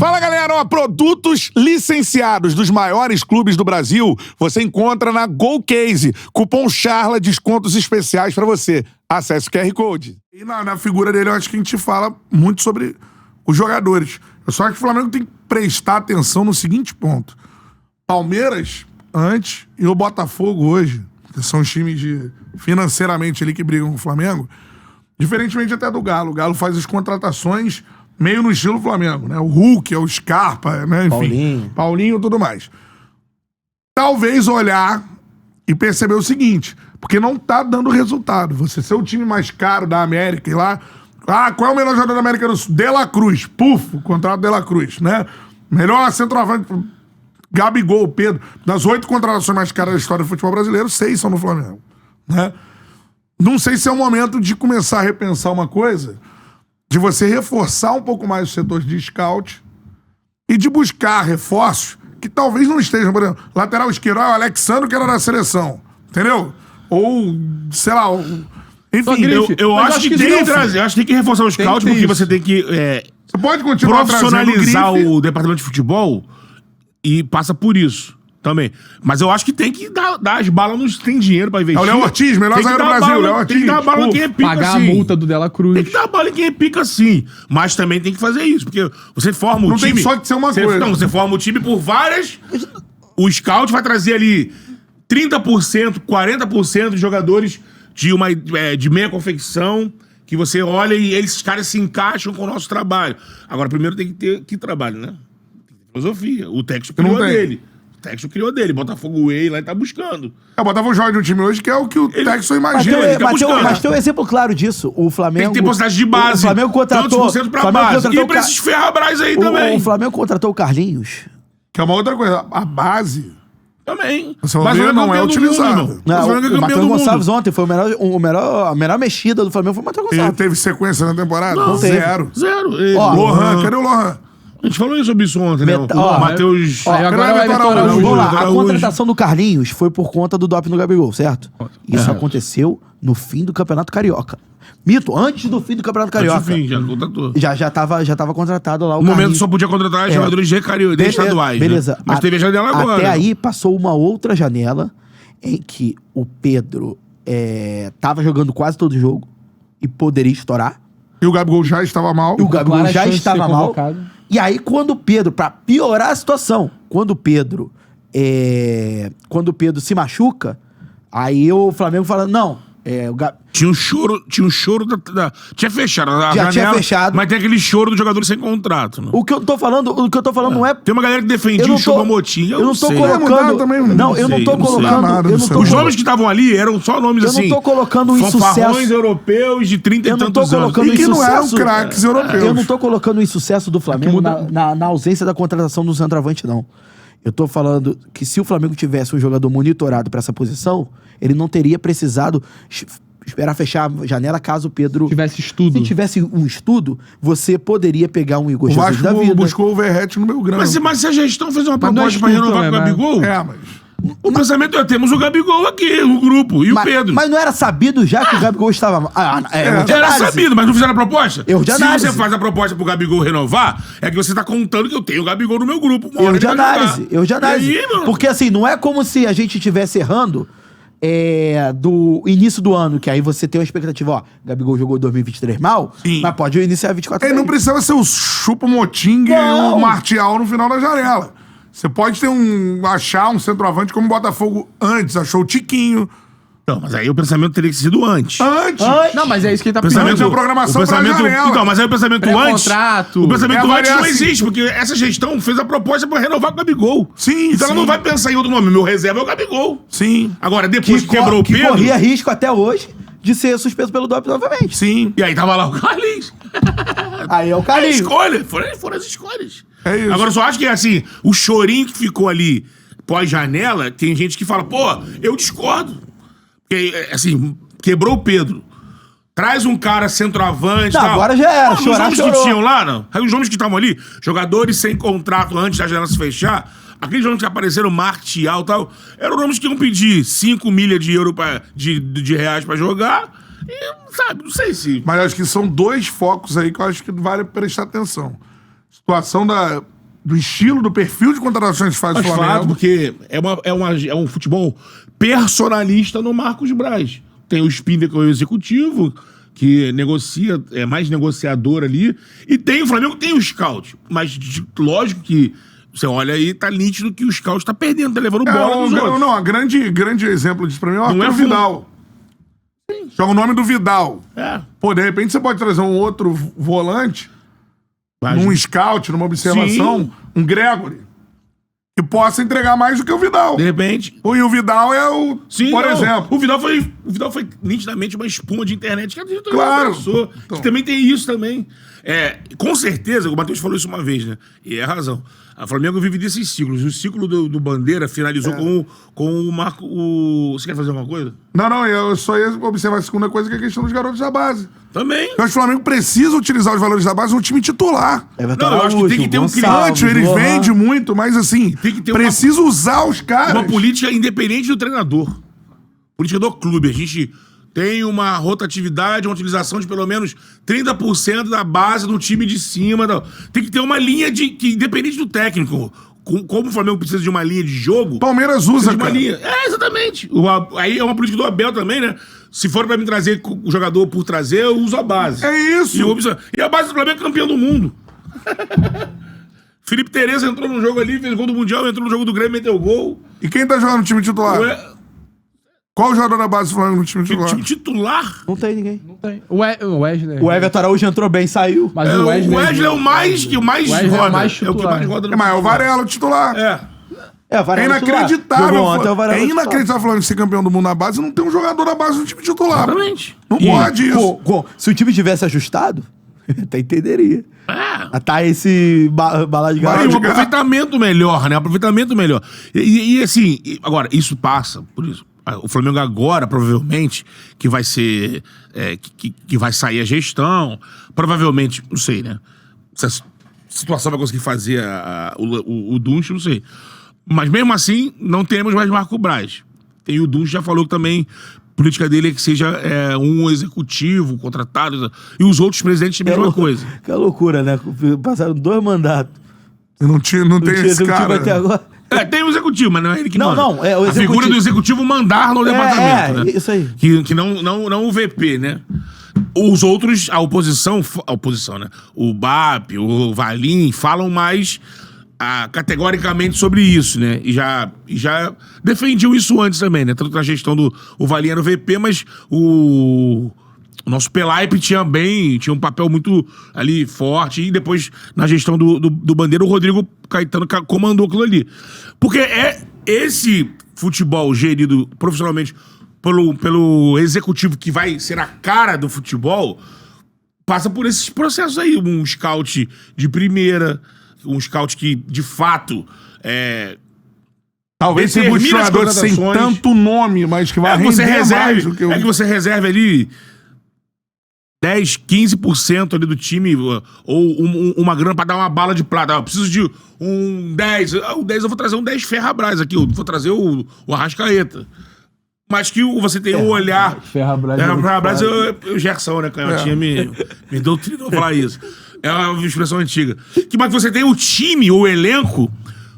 Fala, galera! Ó, produtos licenciados dos maiores clubes do Brasil você encontra na GoCase. Cupom CHARLA, descontos especiais pra você. Acesse o QR Code. E na figura dele, eu acho que a gente fala muito sobre os jogadores. Eu só acho que o Flamengo tem que prestar atenção no seguinte ponto. Palmeiras, antes, e o Botafogo hoje, que são os times financeiramente ali que brigam com o Flamengo, diferentemente até do Galo. O Galo faz as contratações meio no estilo Flamengo, né? O Hulk, o Scarpa, né? Enfim, Paulinho e tudo mais. Talvez olhar e perceber o seguinte, porque não tá dando resultado. Você ser o time mais caro da América e lá... qual é o melhor jogador da América do Sul? De La Cruz. Puf, o contrato de La Cruz, né? Melhor centroavante... Gabigol, Pedro. Das 8 contratações mais caras da história do futebol brasileiro, 6 são no Flamengo, né? Não sei se é o momento de começar a repensar uma coisa, de você reforçar um pouco mais os setores de scout e de buscar reforços que talvez não estejam, por exemplo, lateral esquerdo, o Alexandre que era da seleção, entendeu? Ou, sei lá, enfim. Eu acho que tem que trazer, eu acho que tem que reforçar o scout porque você tem que você pode continuar profissionalizar o departamento de futebol e passa por isso também. Mas eu acho que tem que dar as balas nos que tem dinheiro pra investir. É o Léo Ortiz, melhor zagueiro do Brasil, Léo Ortiz. Tem que dar bala em quem é pica, pagar assim. a multa do De La Cruz. Tem que dar bala em quem é pica, sim. Mas também tem que fazer isso, porque você forma o time... Não tem só que ser uma coisa. Não, você forma o time por várias... O scout vai trazer ali 30%, 40% de jogadores de meia confecção, que você olha e esses caras se encaixam com o nosso trabalho. Agora, primeiro tem que ter... Que trabalho, né? Filosofia. O técnico criou dele. O técnico criou dele. Botafogo Way lá e tá buscando. O Botafogo joga de um time hoje que é o que o técnico imagina. Mas tem um exemplo claro disso. O Flamengo... Tem que ter possibilidade de base. O Flamengo contratou... Tantos % pra base. E pra esses ferrabras aí também. O Flamengo contratou o Carlinhos. Que é uma outra coisa. A base... Também. Mas não é utilizado. O Matheus Gonçalves ontem foi a melhor mexida do Flamengo foi o Matheus Gonçalves. Ele teve sequência na temporada? Não teve. Zero. Lohan, cadê o Lohan? A gente falou sobre isso ontem, né? O Matheus... Agora vai Vitor Araújo. Vamos lá, a contratação do Carlinhos foi por conta do doping no Gabigol, certo? Isso aconteceu no fim do Campeonato Carioca. Mito, antes do fim do Campeonato Carioca. Antes do fim, já contratou. Já tava contratado lá o No Carlinhos. momento só podia contratar jogadores de estaduais, beleza. Né? Mas teve a janela agora. Até aí passou uma outra janela em que o Pedro tava jogando quase todo jogo e poderia estourar. E o Gabigol já estava mal. E aí, quando o Pedro, pra piorar a situação, quando o Pedro se machuca, aí o Flamengo fala, não, Tinha um choro tinha fechado a já janela, tinha fechado. Mas tem aquele choro do jogador sem contrato, né? O que eu tô falando não é... Tem uma galera que defendia o Choupo-Moting, eu não tô sei. colocando... eu não tô colocando... Os nomes que estavam ali eram só nomes assim... Eu não tô colocando fanfarrões europeus de 30 e tantos anos. E que não eram craques europeus. Eu não tô colocando o insucesso do Flamengo na ausência da contratação do centroavante, não. Eu tô falando que se o Flamengo tivesse um jogador monitorado pra essa posição, ele não teria precisado esperar fechar a janela caso o Pedro... Tivesse estudo. Se tivesse um estudo, você poderia pegar um Igor Jesus da vida. O Vasco buscou o Verratti no Belgrano. Mas se a gestão fez uma proposta pra renovar com o Gabigol... O pensamento é, temos o Gabigol aqui, o grupo, e o Pedro. Mas não era sabido já que o Gabigol estava... Era sabido, mas não fizeram a proposta? Erro de análise. Se você faz a proposta pro Gabigol renovar, é que você tá contando que eu tenho o Gabigol no meu grupo. Erro de análise. Porque assim, não é como se a gente estivesse errando do início do ano, que aí você tem uma expectativa, ó, Gabigol jogou 2023 mal, mas pode iniciar 24 Ele não precisava ser o Choupo-Moting e o Martial no final da janela. Você pode achar um centroavante como o Botafogo antes, achou o Tiquinho. Não, mas aí o pensamento teria que ser do antes. Não, mas é isso que ele tá pensando. É a programação pra janela. Então, mas aí o pensamento antes... O pensamento antes não existe, porque essa gestão fez a proposta pra renovar com o Gabigol. Então ela não vai pensar em outro nome. Meu reserva é o Gabigol. Agora, depois que quebrou o Pedro... Que corria risco até hoje de ser suspenso pelo doping novamente. E aí tava lá o Carlinhos. Aí é o Carlinhos. Foram as escolhas. É isso. Agora, eu só acho que, assim, o chorinho que ficou ali pós-janela, tem gente que fala, pô, eu discordo. Porque, assim, quebrou o Pedro. Traz um cara centroavante. Não, agora já era. Os nomes que tinham lá, não. Os nomes que estavam ali, jogadores sem contrato antes da janela se fechar, aqueles nomes que apareceram, Martial e tal, eram nomes que iam pedir 5 milhas de euro de reais pra jogar. E, sabe, não sei se... Mas acho que são dois focos aí que eu acho que vale prestar atenção. Situação do estilo, do perfil de contratações que faz o Mas Flamengo. fato, porque é um futebol personalista no Marcos Braz. Tem o Spindler, que é o executivo, que negocia, é mais negociador ali. E tem o Flamengo, tem o scout. Mas lógico que você olha aí, tá nítido que o scout tá perdendo, tá levando bola dos outros. Não, grande exemplo disso pra mim é o Não Arthur é Vidal. Joga o nome do Vidal. É. Pô, de repente você pode trazer um outro volante, num scout, numa observação, Sim. um Gregory, que possa entregar mais do que o Vidal. De repente. E o Vidal é o, Sim, por não, exemplo. O Vidal foi nitidamente uma espuma de internet que a diretoria Claro. pensou. Então. Que também tem isso também. Com certeza, o Matheus falou isso uma vez, né? E é razão. A Flamengo vive desses ciclos. O ciclo do Bandeira finalizou com o Marco. Você quer fazer alguma coisa? Não, eu só ia observar a segunda coisa, que é a questão dos garotos da base. Também. Eu acho que o Flamengo precisa utilizar os valores da base no time titular. Everton Não, eu acho que tem que ter um Antes eles vendem muito, mas assim, Tem que ter precisa usar os caras. Uma política independente do treinador. Política do clube. A gente tem uma rotatividade, uma utilização de pelo menos 30% da base do time de cima. Tem que ter uma linha que independente do técnico. Como o Flamengo precisa de uma linha de jogo... Palmeiras precisa usa, de uma cara. linha. Exatamente. Aí é uma política do Abel também, né? Se for pra me trazer o jogador por trazer, eu uso a base. É isso. E a base do Flamengo é campeão do mundo. Felipe Tereza entrou no jogo ali, fez gol do Mundial, entrou no jogo do Grêmio, meteu gol. E quem tá jogando no time titular? Qual o jogador da base do Flamengo no time titular? Time titular? Não tem ninguém. Não tem. O Wesley. O Everton Araújo entrou bem, saiu. Mas O Wesley é o mais Wesley é o roda. mais É o que mais roda no Mas é o Varela, o titular. É Varela inacreditável. Jogou ontem, o Varela É titular. inacreditável o Flamengo ser campeão do mundo na base e não ter um jogador da base no time titular. Exatamente. Não pode isso. Se o time tivesse ajustado, até entenderia. Tá esse bala de E garoto. um aproveitamento melhor, né? Aproveitamento melhor. E assim, agora, isso passa por isso. O Flamengo agora, provavelmente, que vai ser... que vai sair a gestão. Provavelmente, não sei, né? Se a situação vai conseguir fazer o Dunch, não sei. Mas mesmo assim, não teremos mais Marco Braz. E o Dunch já falou que também a política dele é que seja um executivo contratado. E os outros presidentes a mesma coisa. Que loucura, né? Passaram 2 mandatos. Não tem esse cara. Até agora. Tem o executivo, mas não é ele que Não, manda. não, é o A figura executivo. do executivo mandar no departamento, né? Isso aí. Que não o VP, né? Os outros, a oposição, né? O BAP, o Valim, falam mais categoricamente sobre isso, né? E já defendiam isso antes também, né? Tanto na gestão do Valim era o VP, mas o nosso Pelaipe tinha um papel muito ali forte, e depois na gestão do Bandeira o Rodrigo Caetano comandou aquilo ali. Porque é esse futebol gerido profissionalmente pelo executivo que vai ser a cara do futebol, passa por esses processos aí. Um scout de primeira, um scout que de fato Talvez seja um determina as jogador sem contratações. tanto nome, mas que vai render mais do que o... que você reserve ali 10, 15% ali do time, ou uma grana pra dar uma bala de prata. Eu preciso de um 10. O 10 eu vou trazer um 10 Ferrabras aqui, eu vou trazer o Arrascaeta. Mas que você tem um olhar... Ferrabras é o Gerson, né? Canhotinha me doutrinou falar isso. É uma expressão antiga. Mas você tem o time, o elenco,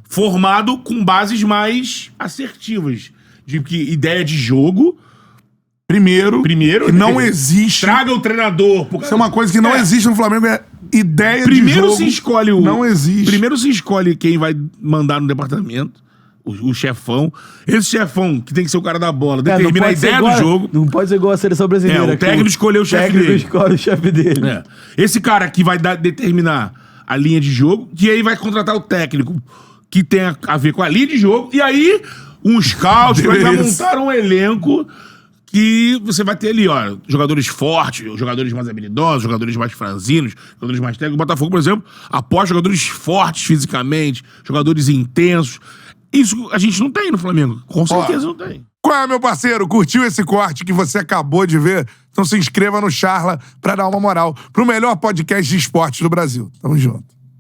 formado com bases mais assertivas. De ideia de jogo... Primeiro, que não existe. Traga o treinador. Isso é uma coisa que não existe no Flamengo, é ideia de jogo. Primeiro se escolhe Não existe. Primeiro se escolhe quem vai mandar no departamento, o chefão. Esse chefão, que tem que ser o cara da bola, determina a ideia do jogo. Não pode ser igual a seleção brasileira. O técnico escolheu o chefe dele. O técnico escolhe o chefe dele. Esse cara que vai determinar a linha de jogo, que aí vai contratar o técnico que tem a ver com a linha de jogo, e aí um scout vai montar um elenco que você vai ter ali, ó, jogadores fortes, jogadores mais habilidosos, jogadores mais franzinos, jogadores mais técnicos. O Botafogo, por exemplo, aposta jogadores fortes fisicamente, jogadores intensos. Isso a gente não tem no Flamengo. Com certeza não tem. Qual é, meu parceiro? Curtiu esse corte que você acabou de ver? Então se inscreva no Charla pra dar uma moral pro melhor podcast de esportes do Brasil. Tamo junto.